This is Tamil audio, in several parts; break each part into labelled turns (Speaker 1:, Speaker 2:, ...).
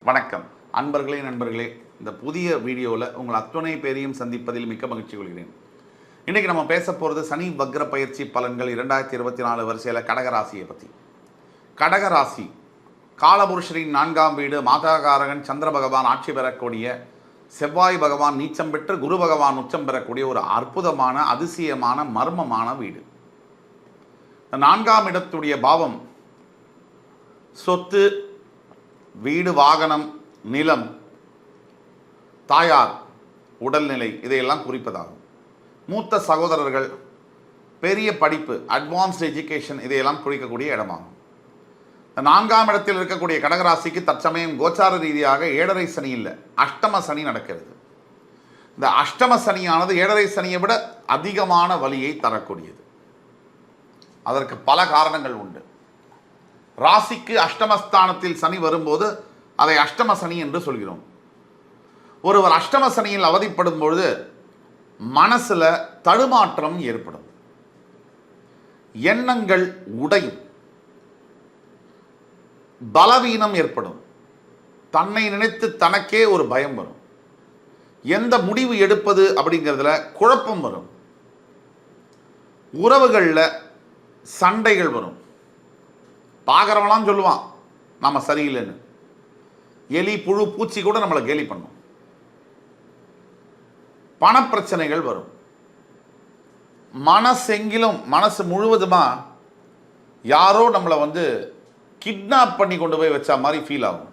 Speaker 1: வணக்கம் அன்பர்களே நண்பர்களே, இந்த புதிய வீடியோவில் உங்கள் அத்துணை பேரையும் சந்திப்பதில் மிக்க மகிழ்ச்சி கொள்கிறேன். இன்றைக்கி நம்ம பேச போகிறது சனி வக்ர பயிற்சி பலன்கள் 2024 வரிசையில் கடகராசியை பற்றி. கடகராசி காலபுருஷரின் 4ஆம் வீடு, மாதாகாரகன் சந்திர பகவான் ஆட்சி பெறக்கூடிய, செவ்வாய் பகவான் நீச்சம் பெற்று குரு பகவான் உச்சம் பெறக்கூடிய ஒரு அற்புதமான அதிசயமான மர்மமான வீடு. 4ஆம் இடத்துடைய பாவம் சொத்து, வீடு, வாகனம், நிலம், தாயார் உடல்நிலை இதையெல்லாம் குறிப்பதாகும். மூத்த சகோதரர்கள், பெரிய படிப்பு, அட்வான்ஸ்டு எஜுகேஷன் இதையெல்லாம் குறிக்கக்கூடிய இடமாகும். 4ஆம் இடத்தில் இருக்கக்கூடிய கடகராசிக்கு தற்சமயம் கோச்சார ரீதியாக 7.5 சனி இல்லை, அஷ்டம சனி நடக்கிறது. இந்த அஷ்டம சனியானது 7.5 சனியை விட அதிகமான வலியை தரக்கூடியது. அதற்கு பல காரணங்கள் உண்டு. ராசிக்கு அஷ்டமஸ்தானத்தில் சனி வரும்போது அதை அஷ்டம சனி என்று சொல்கிறோம். ஒருவர் அஷ்டம சனியில் அவதிப்படும் பொழுது மனசுல தடுமாற்றம் ஏற்படும், எண்ணங்கள் உடையும், பலவீனம் ஏற்படும், தன்னை நினைத்து தனக்கே ஒரு பயம் வரும், எந்த முடிவு எடுப்பது அப்படிங்கிறதுல குழப்பம் வரும், உறவுகளில் சண்டைகள் வரும். பார்க்குறவங்களாம் சொல்லுவான் நம்ம சரியில்லைன்னு, எலி புழு பூச்சி கூட நம்மளை கேலி பண்ணும். பணப்பிரச்சனைகள் வரும். மனசு முழுவதுமா யாரோ நம்மளை கிட்னாப் பண்ணி கொண்டு போய் வச்ச மாதிரி ஃபீல் ஆகும்.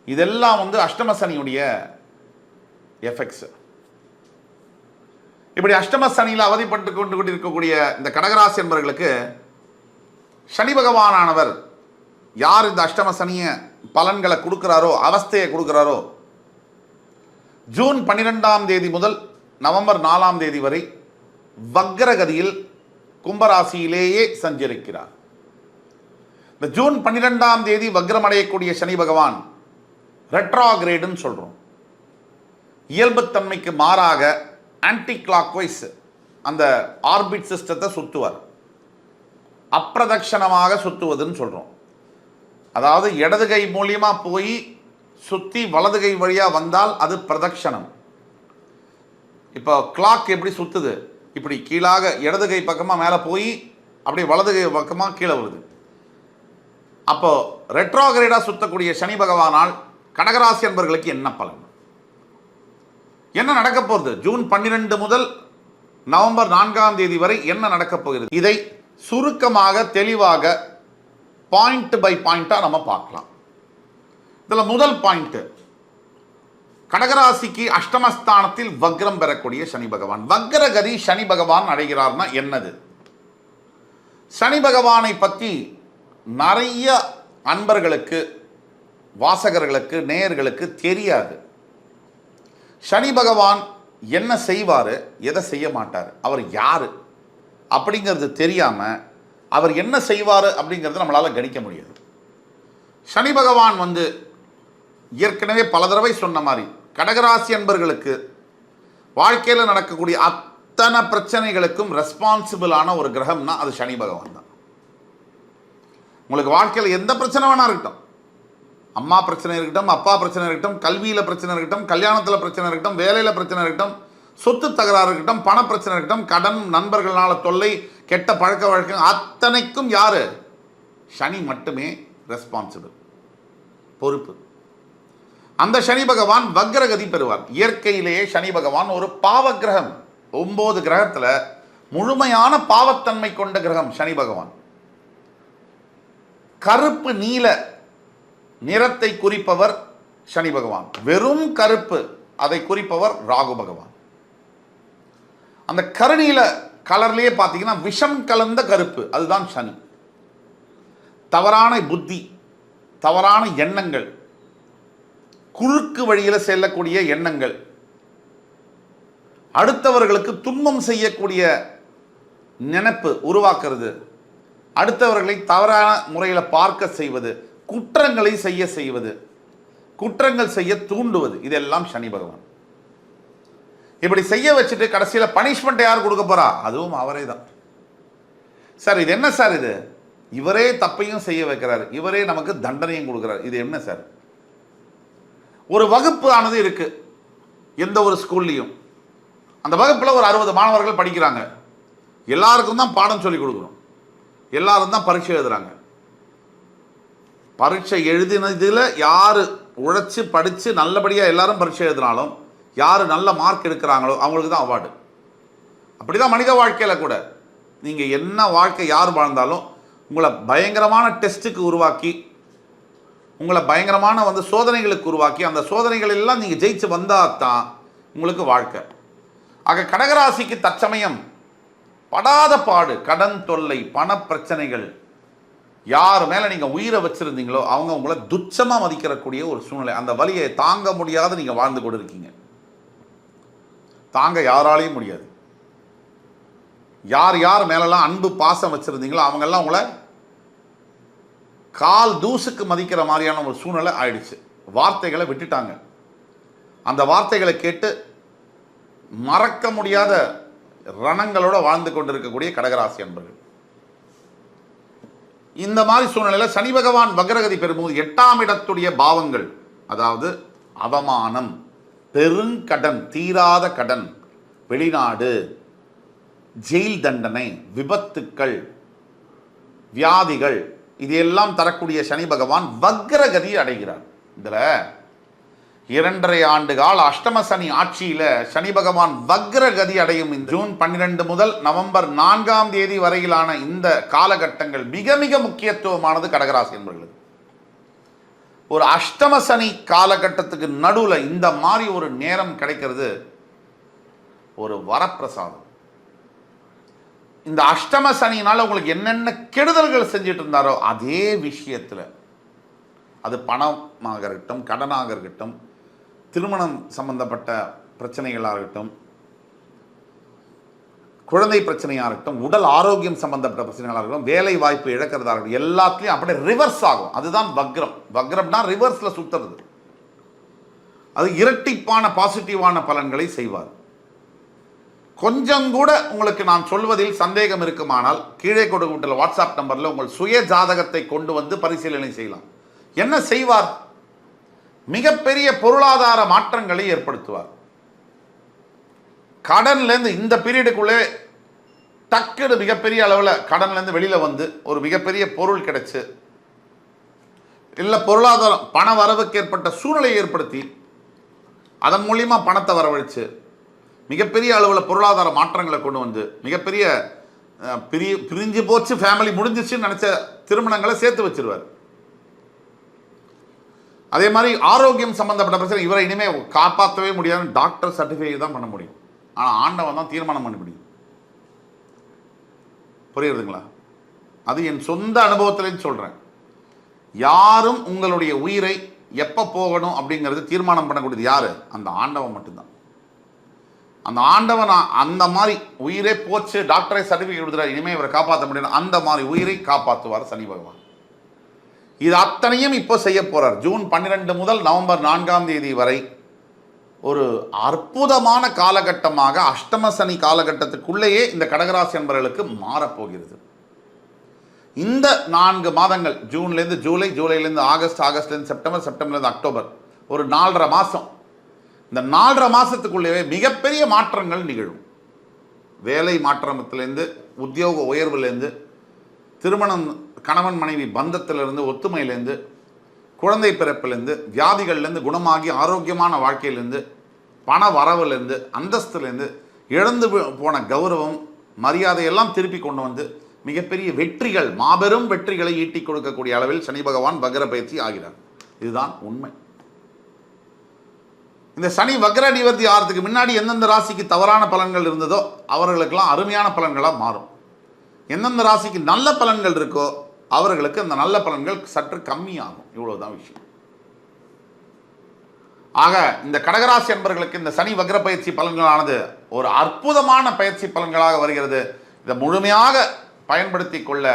Speaker 1: இதெல்லாம் அஷ்டம சனியுடைய எஃபெக்ட்ஸ். இப்படி அஷ்டம சனியில் அவதிப்பட்டு கொண்டு இருக்கக்கூடிய இந்த கடகராசி என்பவர்களுக்கு சனி பகவானானவர் யார் இந்த அஷ்டம சனிய பலன்களை கொடுக்கிறாரோ, அவஸ்தையை கொடுக்கிறாரோ, ஜூன் 12ஆம் தேதி முதல் நவம்பர் 4ஆம் தேதி வரை வக்ரகதியில் கும்பராசியிலேயே சஞ்சரிக்கிறார். இந்த ஜூன் 12ஆம் தேதி வக்ரமடையக்கூடிய சனி பகவான் ரெட்ராகிரேடுன்னு சொல்கிறோம். இயல்புத்தன்மைக்கு மாறாக ஆன்டி கிளாக்வைஸ் அந்த ஆர்பிட் சிஸ்டத்தை சுற்றுவார். அப்பிரதட்சணமாக சுற்றுவதுன்னு சொல்கிறோம். அதாவது இடது கை மூலியமாக போய் சுற்றி வலது கை வழியாக வந்தால் அது பிரதட்சணம். இப்போ கிளாக் எப்படி சுற்றுது, இப்படி கீழாக இடது கை பக்கமாக மேலே போய் அப்படியே வலது கை பக்கமாக கீழே வருது. அப்போ ரெட்ரோகிரேடாக சுற்றக்கூடிய சனி பகவானால் கடகராசி என்பவர்களுக்கு என்ன பலன், என்ன நடக்க போகிறது, ஜூன் 12 முதல் நவம்பர் 4ஆம் தேதி வரை என்ன நடக்கப் போகிறது, இதை சுருக்கமாக தெளிவாக பாயிண்ட் பை பாயிண்டாக நம்ம பார்க்கலாம். இதில் முதல் பாயிண்ட், கடகராசிக்கு அஷ்டமஸ்தானத்தில் வக்ரம் பெறக்கூடிய சனி பகவான். வக்ரகதி சனி பகவான் அடைகிறார்னா என்னது? சனி பகவானை பற்றி நிறைய அன்பர்களுக்கு, வாசகர்களுக்கு, நேயர்களுக்கு தெரியாது. சனி பகவான் என்ன செய்வார், எதை செய்ய மாட்டார், அவர் யார் அப்படிங்கிறது தெரியாமல் அவர் என்ன செய்வார் அப்படிங்கிறது நம்மளால் கணிக்க முடியாது. சனி பகவான் ஏற்கனவே பல தடவை சொன்ன மாதிரி கடகராசி என்பர்களுக்கு வாழ்க்கையில் நடக்கக்கூடிய அத்தனை பிரச்சனைகளுக்கும் ரெஸ்பான்சிபிளான ஒரு கிரகம்னா அது சனி பகவான் தான். உங்களுக்கு வாழ்க்கையில் எந்த பிரச்சனை வேணா இருக்கட்டும், அம்மா பிரச்சனை இருக்கட்டும், அப்பா பிரச்சனை இருக்கட்டும், கல்வியில் பிரச்சனை இருக்கட்டும், கல்யாணத்தில் பிரச்சனை இருக்கட்டும், வேலையில் பிரச்சனை இருக்கட்டும், சொத்து தகராறு இருக்கட்டும், பண பிரச்சனை இருக்கட்டும், கடன், நண்பர்களால் தொல்லை, கெட்ட பழக்க வழக்கம், அத்தனைக்கும் யாரு? சனி மட்டுமே ரெஸ்பான்சிபிள், பொறுப்பு. அந்த சனி பகவான் வக்ரகதி பெறுவார். இயற்கையிலேயே சனி பகவான் ஒரு பாவ கிரகம். 9 கிரகத்தில் முழுமையான பாவத்தன்மை கொண்ட கிரகம் சனி பகவான். கருப்பு நீல நிறத்தை குறிப்பவர் சனி பகவான், வெறும் கருப்பு அதை குறிப்பவர் ராகு பகவான். அந்த கருநீல கலர்லேயே பார்த்தீங்கன்னா விஷம் கலந்த கருப்பு, அதுதான் சனி. தவறான புத்தி, தவறான எண்ணங்கள், குறுக்கு வழியில் செல்லக்கூடிய எண்ணங்கள், அடுத்தவர்களுக்கு துன்பம் செய்யக்கூடிய நினைப்பு உருவாக்குறது, அடுத்தவர்களை தவறான முறையில் பார்க்க செய்வது, குற்றங்களை செய்வது, குற்றங்கள் செய்ய தூண்டுவது, இதெல்லாம் சனி பகவான். இப்படி செய்ய வச்சுட்டு கடைசியில் பனிஷ்மெண்ட் யார் கொடுக்க போறா? அதுவும் அவரே தான். சார் இது என்ன சார் இது, இவரே தப்பையும் செய்ய வைக்கிறார், இவரே நமக்கு தண்டனையும் கொடுக்கிறார். இது என்ன சார்? ஒரு வகுப்பு ஆனது இருக்கு எந்த ஒரு ஸ்கூல்லையும். அந்த வகுப்பில் ஒரு 60 மாணவர்கள் படிக்கிறாங்க. எல்லாருக்கும் தான் பாடம் சொல்லி கொடுக்கணும், எல்லாரும் தான் பரீட்சை எழுதுறாங்க. பரீட்சை எழுதினதில் யார் உழைச்சி படித்து நல்லபடியாக எல்லாரும் பரீட்சை எழுதினாலும் யார் நல்ல மார்க் எடுக்கிறாங்களோ அவங்களுக்கு தான் அவார்டு. அப்படி தான் மனித வாழ்க்கையில் கூட. நீங்கள் என்ன வாழ்க்கை யார் வாழ்ந்தாலும் உங்களை பயங்கரமான டெஸ்ட்டுக்கு உருவாக்கி, உங்களை பயங்கரமான சோதனைகளுக்கு உருவாக்கி, அந்த சோதனைகள் எல்லாம் நீங்கள் ஜெயிச்சு வந்தால் தான் உங்களுக்கு வாழ்க்கை. ஆக கடகராசிக்கு தற்சமயம் படாத பாடு, கடன் தொல்லை, பண பிரச்சனைகள், யார் மேலே நீங்கள் உயிரை வச்சுருந்தீங்களோ அவங்க உங்களை துச்சமாக மதிக்கிறக்கூடிய ஒரு சூழ்நிலை. அந்த வலியை தாங்க முடியாத நீங்கள் வாழ்ந்து கொண்டு இருக்கீங்க. தாங்க யாராலையும் முடியாது. யார் யார் மேலெல்லாம் அன்பு பாசம் வச்சுருந்தீங்களோ அவங்கெல்லாம் உங்களை கால் தூசுக்கு மதிக்கிற மாதிரியான ஒரு சூழ்நிலை ஆயிடுச்சு. வார்த்தைகளை விட்டுட்டாங்க. அந்த வார்த்தைகளை கேட்டு மறக்க முடியாத ரணங்களோட வாழ்ந்து கொண்டிருக்கக்கூடிய கடகராசி அன்பர்கள். இந்த மாதிரி சூழ்நிலையில் சனி பகவான் வக்ரகதி பெறும்போது 8ஆம் இடத்துடைய பாவங்கள், அதாவது அவமானம், பெருங்கடன், தீராத கடன், வெளிநாடு, ஜெயில் தண்டனை, விபத்துக்கள், வியாதிகள், இதையெல்லாம் தரக்கூடிய சனி பகவான் வக்ரகதி அடைகிறார். இதில் 2.5 ஆண்டு கால அஷ்டம சனி ஆட்சியில் சனி பகவான் வக்ரகதி அடையும் ஜூன் 12 முதல் நவம்பர் 4ஆம் தேதி வரையிலான இந்த காலகட்டங்கள் மிக மிக முக்கியத்துவமானது கடகராசி என்பவர்களுக்கு. ஒரு அஷ்டம சனி காலகட்டத்துக்கு நடுவில் இந்த மாதிரி ஒரு நேரம் கிடைக்கிறது ஒரு வரப்பிரசாதம். இந்த அஷ்டம சனியினால உங்களுக்கு என்னென்ன கெடுதல்கள் செஞ்சுட்டு இருந்தாரோ அதே விஷயத்தில், அது பணமாக இருக்கட்டும், கடனாக இருக்கட்டும், திருமணம் சம்பந்தப்பட்ட பிரச்சனைகளாக இருக்கட்டும், குழந்தை பிரச்சனையாக இருக்கட்டும், உடல் ஆரோக்கியம் சம்பந்தப்பட்ட பிரச்சனைகளாக இருக்கட்டும், வேலை வாய்ப்பு இழக்கிறதா இருக்கட்டும், எல்லாத்துலேயும் அப்படியே ரிவர்ஸ் ஆகும். அதுதான் வக்ரம். வக்ரம்னா ரிவர்ஸில் சுற்றுறது. அது இரட்டிப்பான பாசிட்டிவான பலன்களை செய்வார். கொஞ்சம் கூட உங்களுக்கு நான் சொல்வதில் சந்தேகம் இருக்குமானால் கீழே கொடுக்கப்பட்டுள்ள வாட்ஸ்அப் நம்பரில் உங்கள் சுய ஜாதகத்தை கொண்டு வந்து பரிசீலனை செய்யலாம். என்ன செய்வார்? மிகப்பெரிய பொருளாதார மாற்றங்களை ஏற்படுத்துவார். கடன்லேருந்து இந்த பீரியடுக்குள்ளே டக்குனு மிகப்பெரிய அளவில் கடன்லேருந்து வெளியில் வந்து ஒரு மிகப்பெரிய பொருள் கிடைச்சு, இல்லை பொருளாதாரம் பண வரவுக்கு ஏற்பட்ட சூழ்நிலையை ஏற்படுத்தி அதன் மூலியமாக பணத்தை வரவழைச்சு மிகப்பெரிய அளவில் பொருளாதார மாற்றங்களை கொண்டு வந்து மிகப்பெரிய பிரிஞ்சு போச்சு, ஃபேமிலி முடிஞ்சிச்சுன்னு நினச்ச திருமணங்களை சேர்த்து வச்சிருவார். அதே மாதிரி ஆரோக்கியம் சம்பந்தப்பட்ட பிரச்சனை, இவரை இனிமேல் காப்பாற்றவே முடியாதுன்னு டாக்டர் சர்டிஃபிகேட் தான் பண்ண முடியும். ஆனால் ஆண்டவன் தான் தீர்மானம் பண்ண முடியும். புரியுதுங்களா? அது என் சொந்த அனுபவத்திலேன்னு சொல்கிறேன். யாரும் உங்களுடைய உயிரை எப்போ போகணும் அப்படிங்கிறது தீர்மானம் பண்ணக்கூடியது யார்? அந்த ஆண்டவன் மட்டும்தான். அந்த ஆண்டவன் அந்த மாதிரி உயிரே போச்சு, டாக்டரை சர்டிஃபிகேட் கொடுத்துறாரு, இனிமேல் இவரை காப்பாற்ற முடியும், அந்த மாதிரி உயிரை காப்பாற்றுவார் சனி பகவான். இது அத்தனையும் இப்போ செய்ய போறார். ஜூன் 12 முதல் நவம்பர் 4ஆம் தேதி வரை ஒரு அற்புதமான காலகட்டமாக அஷ்டம சனி காலகட்டத்துக்குள்ளேயே இந்த கடகராசி என்பவர்களுக்கு மாறப்போகிறது. இந்த 4 மாதங்கள், ஜூன்லேருந்து ஜூலை, ஜூலைலேருந்து ஆகஸ்ட், ஆகஸ்ட்லேருந்து செப்டம்பர், செப்டம்பர்லேருந்து அக்டோபர், ஒரு 4.5 மாதம். இந்த 4.5 மாதத்துக்குள்ளேயே மிகப்பெரிய மாற்றங்கள் நிகழும். வேலை மாற்றத்திலேருந்து, உத்தியோக உயர்வுலேருந்து, திருமணம், கணவன் மனைவி பந்தத்திலிருந்து, ஒத்துமையிலேருந்து, குழந்தை பிறப்பிலேருந்து, வியாதிகள்லேருந்து குணமாகி ஆரோக்கியமான வாழ்க்கையிலேருந்து, பண வரவுலேருந்து, அந்தஸ்துலேருந்து, இழந்து போன கௌரவம், மரியாதையெல்லாம் திருப்பி கொண்டு வந்து மிகப்பெரிய வெற்றிகள், மாபெரும் வெற்றிகளை ஈட்டி கொடுக்கக்கூடிய அளவில் சனி பகவான் வக்ர பயிற்சி ஆகிறார். இதுதான் உண்மை. இந்த சனி வக்ர நிவர்த்தி ஆகிறதுக்கு முன்னாடி எந்தெந்த ராசிக்கு தவறான பலன்கள் இருந்ததோ அவர்களுக்கெல்லாம் அருமையான பலன்களாக மாறும். எந்தெந்த ராசிக்கு நல்ல பலன்கள் இருக்கோ அவர்களுக்கு அந்த நல்ல பலன்கள் சற்று கம்மியாகும். இவ்வளவுதான் விஷயம். ஆக இந்த கடகராசி என்பவர்களுக்கு இந்த சனி வக்ர பயிற்சி பலன்களானது ஒரு அற்புதமான பயிற்சி பலன்களாக வருகிறது. இதை முழுமையாக பயன்படுத்தி கொள்ள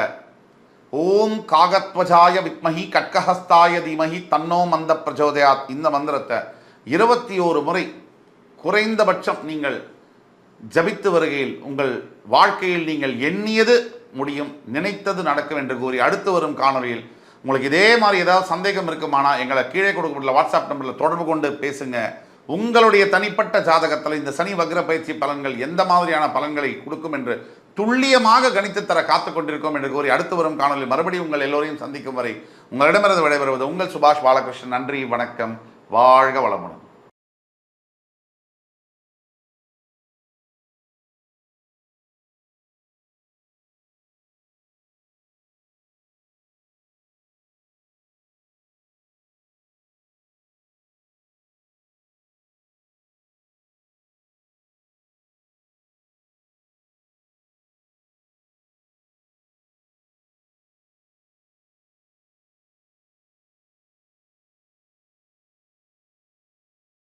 Speaker 1: ஓம் காகத்வஜாய வித்மஹி கட்கஹஸ்தாய தீமஹி தன்னோ மந்த பிரச்சோதயாத் இந்த மந்திரத்தை 21 முறை குறைந்தபட்சம் நீங்கள் ஜபித்து வருகையில் உங்கள் வாழ்க்கையில் நீங்கள் எண்ணியது முடியும், நினைத்தது நடக்கும் என்று கூறி அடுத்து வரும் காணொலியில் உங்களுக்கு இதே மாதிரி ஏதாவது சந்தேகம் இருக்குமானா எங்களை கீழே கொடுக்கப்பட்டுள்ள வாட்ஸ்அப் நம்பரில் தொடர்பு கொண்டு பேசுங்க. உங்களுடைய தனிப்பட்ட ஜாதகத்தில் இந்த சனி வக்ர பயிற்சி பலன்கள் எந்த மாதிரியான பலன்களை கொடுக்கும் என்று துல்லியமாக கணித்து தர காத்துக் கொண்டிருக்கோம் என்று கூறி அடுத்து வரும் காணொலி மறுபடியும் உங்கள் எல்லோரையும் சந்திக்கும் வரை உங்களிடமிருந்து விடைபெறுவது உங்கள் சுபாஷ் பாலகிருஷ்ணன். நன்றி, வணக்கம், வாழ்க வளமுடன்.